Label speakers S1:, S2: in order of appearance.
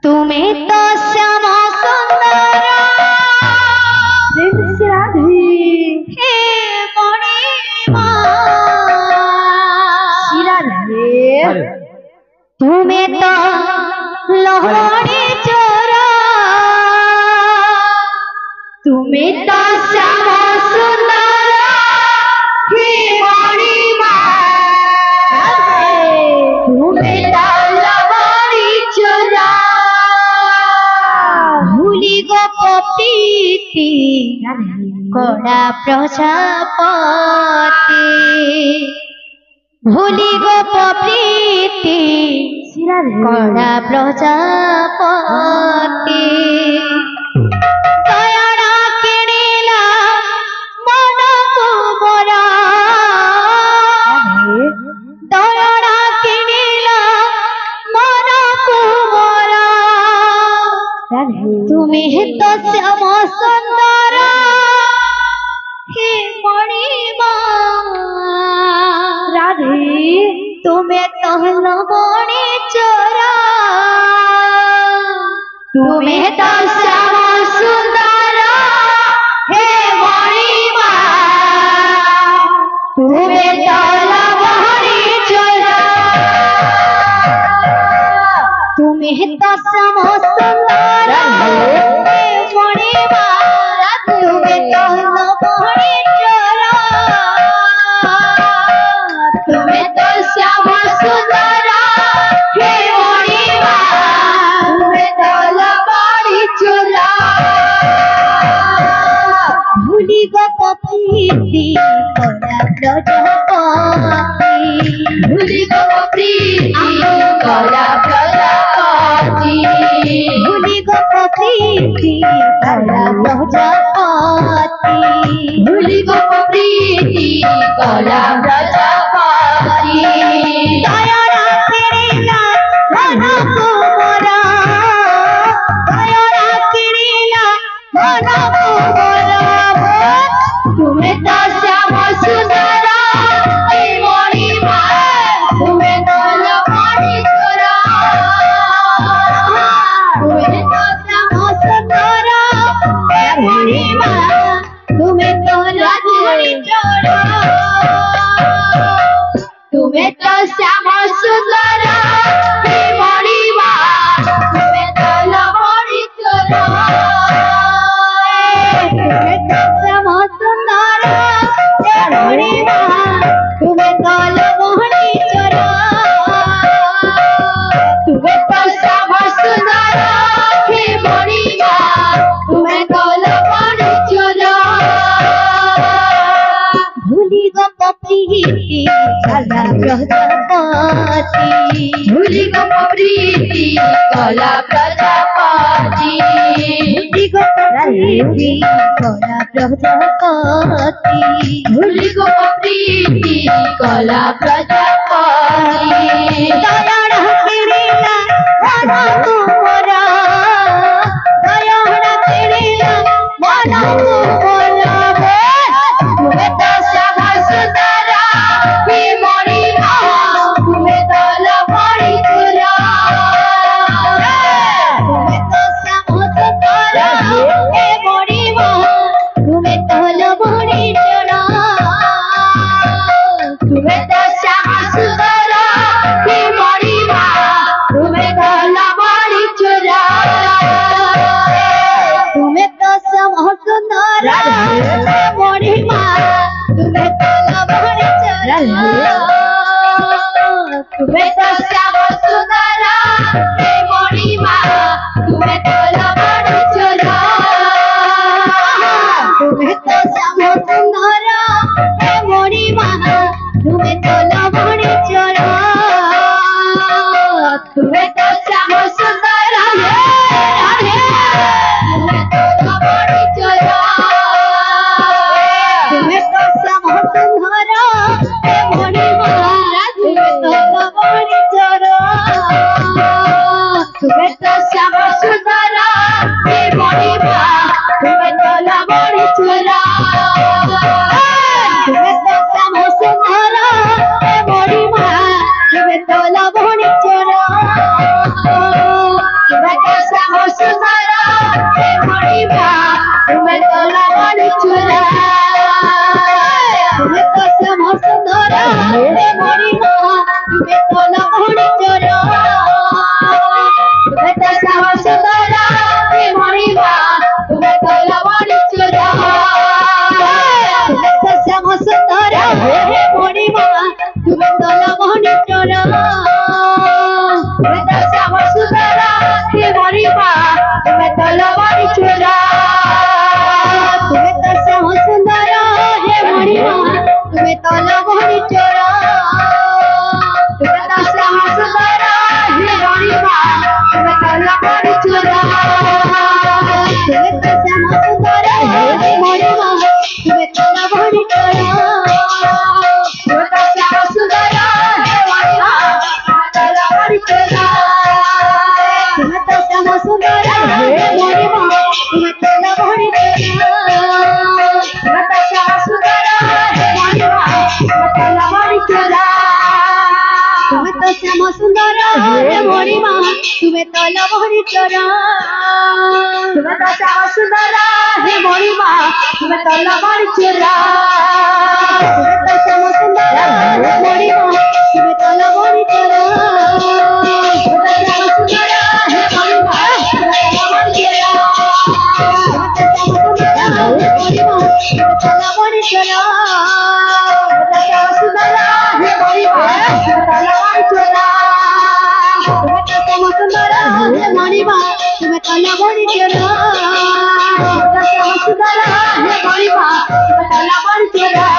S1: তুমি তো শ্যাম সুন্দর
S2: রাধে
S1: হে মণিমা
S2: রাধে
S1: তুমি তো লহড়ি চোরা তুমি তো শ্যাম সুন্দর হে মণিমা তুমি তো লহড়ি চোরা ভুলি গো প্রীতি কড়া প্রজাপতি ভুলি গো প্রীতি কড়া প্রজাপতি দয়াড়া কিଣିলা মনକୁ মোরা দয়াড়া কিଣିলা মনକୁ মোরা তুমি তো শ্যাম সুন্দর হে মণিমা
S2: রাধে
S1: তুমি তো লবণী চোরা তুমি তো শ্যাম সুন্দর হে মণিমা তুমি তো লবণী চোরা তুমি তো শ্যাম সুন্দর হে মণিমা তুমি তো লবণী চোরা তুমি তো শ্যাম সুন্দর হে মণিমা তুমি তো লবণী চোরা ভুলি গো প্রীতি কড়া প্রজাপতি ভুলি গো প্রীতি কড়া প্রজাপতি ভুলি গো প্রীতি কড়া প্রজাপতি ভুলি গো প্রীতি কড়া প্রজাপতি দয়াড়া কিনিলা মনକୁ মোরা দয়াড়া কিনিলা মনକୁ মোরা তুমি তো শ্যাম সুন্দর হে মণিমা তুমি তো লবণী চোরা তুমি তো শ্যাম সুন্দর হে মণিমা তুমি তো লবণী চোরা তুমি তো শ্যাম সুন্দর হে মণিমা তুমি তো লবণী চোরা তুমি তো শ্যাম সুন্দর হে মণিমা তুমি তো লবণী চোরা তুমি তো শ্যাম সুন্দর হে মণিমা তুমি তো লবণী চোরা ভুলি গো প্রীতি কলা প্রজাপতি ভুলি গো প্রীতি কলা প্রজাপতি ভুলি গো প্রীতি কলা প্রজাপতি ভুলি গো প্রীতি কলা প্রজাপতি দয়াড়া কিনিলা মনକୁ মোরা দয়াড়া কিনিলা মনକୁ মোরা তুমি তো শ্যাম সুন্দর হে মণিমা তুমি তো লবণী চোরা তুমি তো শ্যাম সুন্দর হে মণিমা তুমি তো লবণী চোরা তুমি তো শ্যাম সুন্দর হে মণিমা তুমি তো লবণী চোরা তুমি তো শ্যাম সুন্দর হে মণিমা তুমি তো লবণী চোরা তুমি তো শ্যাম সুন্দর হে মণিমা তুমি তো লবণী চোরা তুমি তো শ্যাম সুন্দর হে মণিমা তুমি তো লবণী চোরা তুমি তো শ্যাম সুন্দর হে রাধে তুমি তো লবণী চোরা তুমি তো শ্যাম সুন্দর হে মণিমা তুমি তো লবণী চোরা তুমি তো শ্যাম সুন্দর হে মণিমা তুমি তো লবণী চোরা তুমি তো শ্যাম সুন্দর হে মণিমা তুমি তো লবণী চোরা तला बड़ी चोरा तुम्हें तो श्याम सुंदर हे मोरी माँ तुम्हें तला बड़ी चोरा तुम्हें तो श्याम सुंदर हे मोरी माँ तुम्हें तला बड़ी चोरा तुम्हें तो श्याम सुंदर हे मोरी माँ तुम्हें तला बड़ी चोरा तुम्हें तो श्याम सुंदर हे मोरी माँ तुम्हें तला बड़ी चोरा तुम्हें तो श्याम सुंदर हे मोरी माँ तुम्हें तला बड़ी चोरा तुम्हें तो श्याम सुंदर हे मोरी माँ तुम्हें तला बड़ी चोरा तुम्हें तो श्याम सुंदर हे मोरी माँ तुम्हें तला बड़ी चोरा तुम्हें तो श्याम सुंदर हे मोरी माँ तुम्हें तला बड़ी चोरा तुम्हें तो श्याम सुंदर हे मोरी माँ तुम्हें तला बड़ी चोरा तुम्हें तो श्याम सुंदर हे मोरी माँ तुम्हें तला बड़ी चोरा तुम्हें तो श्याम सुंदर हे मोरी माँ तुम्हें तला बड़ी चोरा तुम्हें तो श्याम सुंदर हे मोरी माँ तुम्हें तला बड़ी चोरा तुम्हें तो श्याम सुंदर हे मोरी माँ तुम्हें तला बड़ी चोरा तुम्हें तो श्याम सुंदर हे मोरी माँ तुम्हें तला बड़ी चोरा तुम्हें तो श्याम सुंदर हे मोरी माँ तुम्हें तला बड़ी चोरा तुम्हें तो श्याम सुंदर हे मोरी माँ तुम्हें तला बड़ी चोरा तुम्हें तो श्याम सुंदर हे मोरी माँ तुम्हें तला बड़ी चोरा तुम्हें तो श्याम सुंदर हे मोरी माँ तुम्हें तला बड़ी चोरा